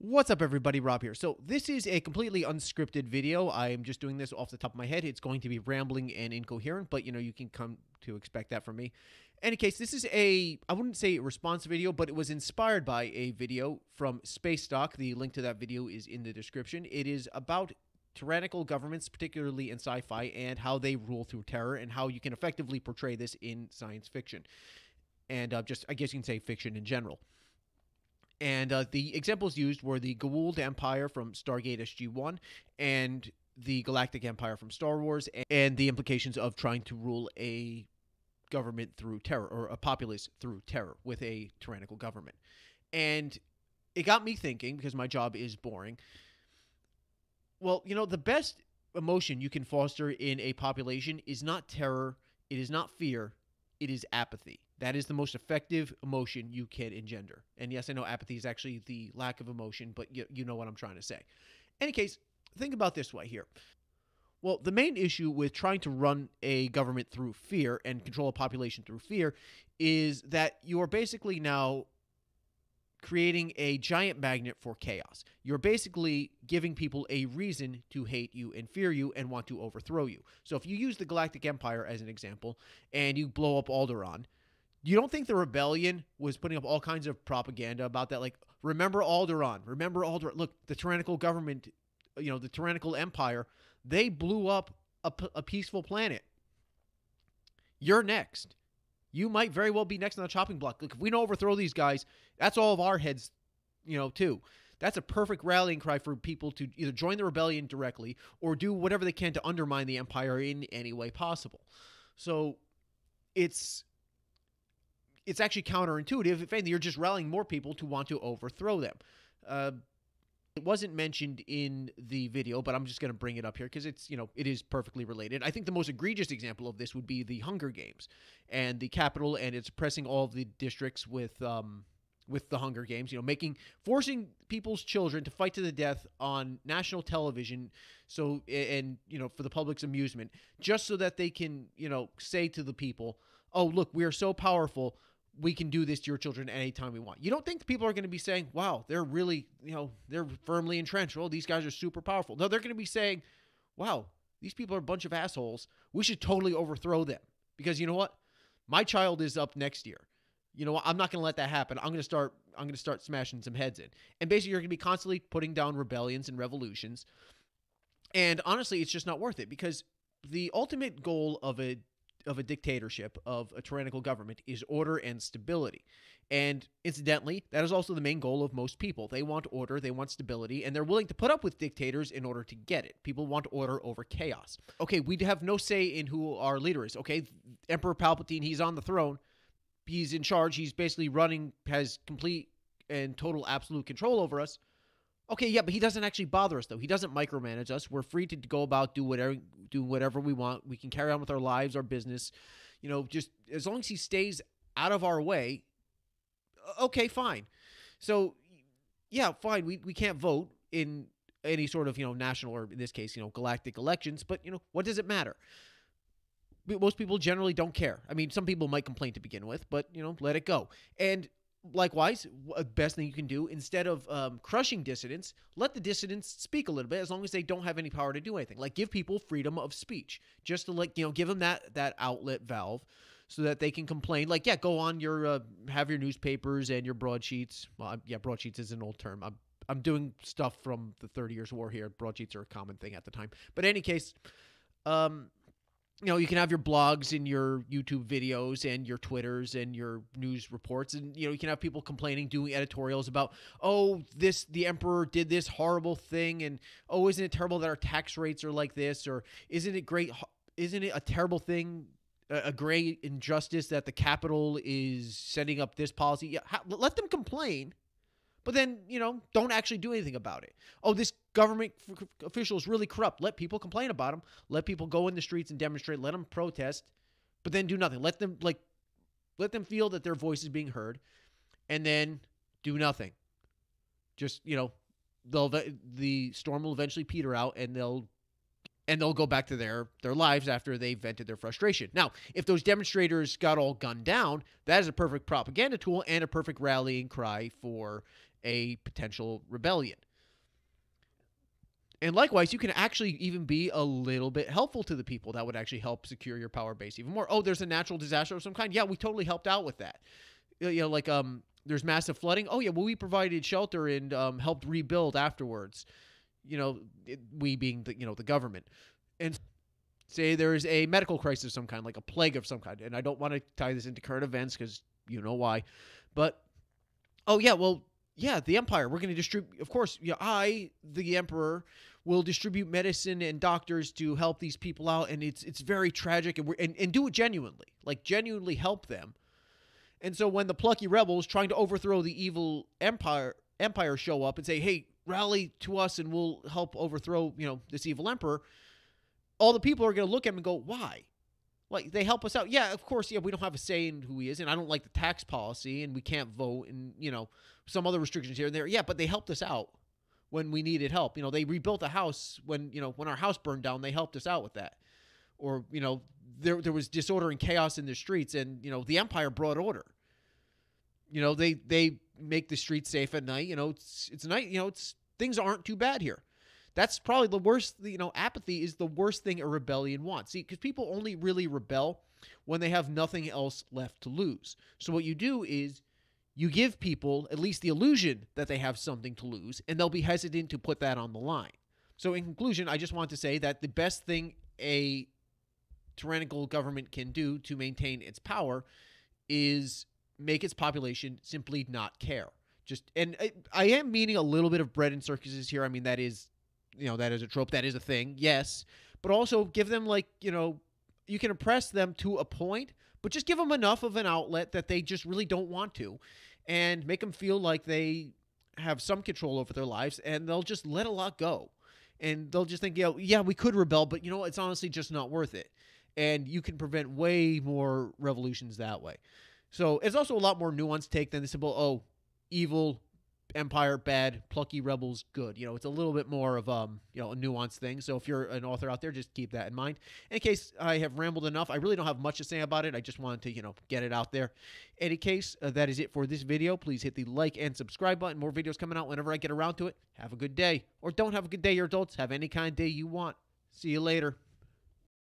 What's up, everybody? Rob here. So this is a completely unscripted video. I am just doing this off the top of my head. It's going to be rambling and incoherent, but you can come to expect that from me. Any case, this is I wouldn't say a response video, but it was inspired by a video from Spacedock. The link to that video is in the description. It is about tyrannical governments, particularly in sci-fi, and how they rule through terror, and how you can effectively portray this in science fiction. And I guess you can say fiction in general. And the examples used were the Goa'uld Empire from Stargate SG-1 and the Galactic Empire from Star Wars, and the implications of trying to rule a government through terror, or a populace through terror with a tyrannical government. And it got me thinking, because my job is boring. Well, the best emotion you can foster in a population is not terror, it is not fear, it is apathy. That is the most effective emotion you can engender. And yes, I know apathy is actually the lack of emotion, but you know what I'm trying to say. Any case, think about this way here. Well, the main issue with trying to run a government through fear and control a population through fear is that you are basically now creating a giant magnet for chaos. You're basically giving people a reason to hate you and fear you and want to overthrow you. So if you use the Galactic Empire as an example and you blow up Alderaan, you don't think the rebellion was putting up all kinds of propaganda about that? Like, remember Alderaan. Remember Alderaan. Look, the tyrannical government, the tyrannical empire, they blew up a peaceful planet. You're next. You might very well be next on the chopping block. Look, if we don't overthrow these guys, that's all of our heads, too. That's a perfect rallying cry for people to either join the rebellion directly or do whatever they can to undermine the empire in any way possible. So it's actually counterintuitive. If anything, you're just rallying more people to want to overthrow them. It wasn't mentioned in the video, but I'm just going to bring it up here because it is perfectly related. I think the most egregious example of this would be the Hunger Games and the Capitol, and it's oppressing all of the districts with the Hunger Games, forcing people's children to fight to the death on national television, for the public's amusement, just so that they can, say to the people, oh, look, we are so powerful, we can do this to your children anytime we want. You don't think the people are going to be saying, wow, they're really, they're firmly entrenched. Oh, these guys are super powerful. No, they're going to be saying, wow, these people are a bunch of assholes. We should totally overthrow them. Because you know what? My child is up next year. You know what? I'm not going to let that happen. I'm going to start smashing some heads in. And basically, you're going to be constantly putting down rebellions and revolutions. And honestly, it's just not worth it, because the ultimate goal of a dictatorship, of a tyrannical government, is order and stability. And incidentally, that is also the main goal of most people. They want order, they want stability, and they're willing to put up with dictators in order to get it. People want order over chaos. Okay, we have no say in who our leader is. Okay, Emperor Palpatine, he's on the throne. He's in charge. He's basically has complete and total absolute control over us. Okay, yeah, but he doesn't actually bother us, though. He doesn't micromanage us. We're free to go about do whatever we want. We can carry on with our lives, our business. Just as long as he stays out of our way, okay, fine. So, yeah, fine. We can't vote in any sort of, national, or in this case, galactic elections. But, what does it matter? Most people generally don't care. I mean, some people might complain to begin with, but, let it go. And likewise, the best thing you can do, instead of crushing dissidents, let the dissidents speak a little bit, as long as they don't have any power to do anything. Like, give people freedom of speech, just to give them that outlet valve, so that they can complain. Like, yeah, go on have your newspapers and your broadsheets. Well, yeah, broadsheets is an old term. I'm doing stuff from the 30 Years' War here. Broadsheets are a common thing at the time. But in any case, you can have your blogs and your YouTube videos and your Twitters and your news reports. And, you can have people complaining, doing editorials about, oh, the emperor did this horrible thing. And, oh, isn't it terrible that our tax rates are like this? Or isn't it great? Isn't it a terrible thing, a great injustice that the Capitol is setting up this policy? Yeah, let them complain. But then, don't actually do anything about it. Oh, this government official is really corrupt. Let people complain about him. Let people go in the streets and demonstrate. Let them protest. But then do nothing. Let them feel that their voice is being heard. And then do nothing. Just, the storm will eventually peter out, and they'll go back to their lives after they've vented their frustration. Now, if those demonstrators got all gunned down, that is a perfect propaganda tool and a perfect rallying cry for a potential rebellion. And likewise, you can actually even be a little bit helpful to the people. That would actually help secure your power base even more. Oh, there's a natural disaster of some kind. Yeah, we totally helped out with that. Like there's massive flooding. Oh yeah, well we provided shelter and helped rebuild afterwards. We being the government. And say there's a medical crisis of some kind, like a plague of some kind. And I don't want to tie this into current events because you know why. But oh yeah, well yeah, the Empire. We're going to distribute. Of course, the Emperor, will distribute medicine and doctors to help these people out, and it's very tragic, and do it genuinely, like genuinely help them. And so when the plucky rebels trying to overthrow the evil empire show up and say, "Hey, rally to us, and we'll help overthrow this evil emperor," all the people are going to look at him and go, "Why? Like they help us out? Yeah, of course. Yeah, we don't have a say in who he is, and I don't like the tax policy, and we can't vote, and some other restrictions here and there. Yeah, but they helped us out when we needed help. They rebuilt a house when our house burned down. They helped us out with that. Or there was disorder and chaos in the streets, and the Empire brought order. They make the streets safe at night. It's night. Things aren't too bad here. That's probably the worst. Apathy is the worst thing a rebellion wants. See, because people only really rebel when they have nothing else left to lose. So what you do is you give people at least the illusion that they have something to lose, and they'll be hesitant to put that on the line. So in conclusion, I just want to say that the best thing a tyrannical government can do to maintain its power is make its population simply not care. And I am meaning a little bit of bread and circuses here. I mean, that is a trope. That is a thing, yes. But also give them you can oppress them to a point, but just give them enough of an outlet that they just really don't want to, and make them feel like they have some control over their lives, and they'll just let a lot go. And they'll just think, yeah, we could rebel, but it's honestly just not worth it. And you can prevent way more revolutions that way. So it's also a lot more nuanced take than the simple, evil empire bad, plucky rebels good. It's a little bit more of a nuanced thing. So if you're an author out there, just keep that in mind. In case I have rambled enough, I really don't have much to say about it. I just wanted to get it out there. In any case, that is it for this video. Please hit the like and subscribe button. More videos coming out whenever I get around to it. Have a good day, or don't have a good day, your adults. Have any kind of day you want. See you later.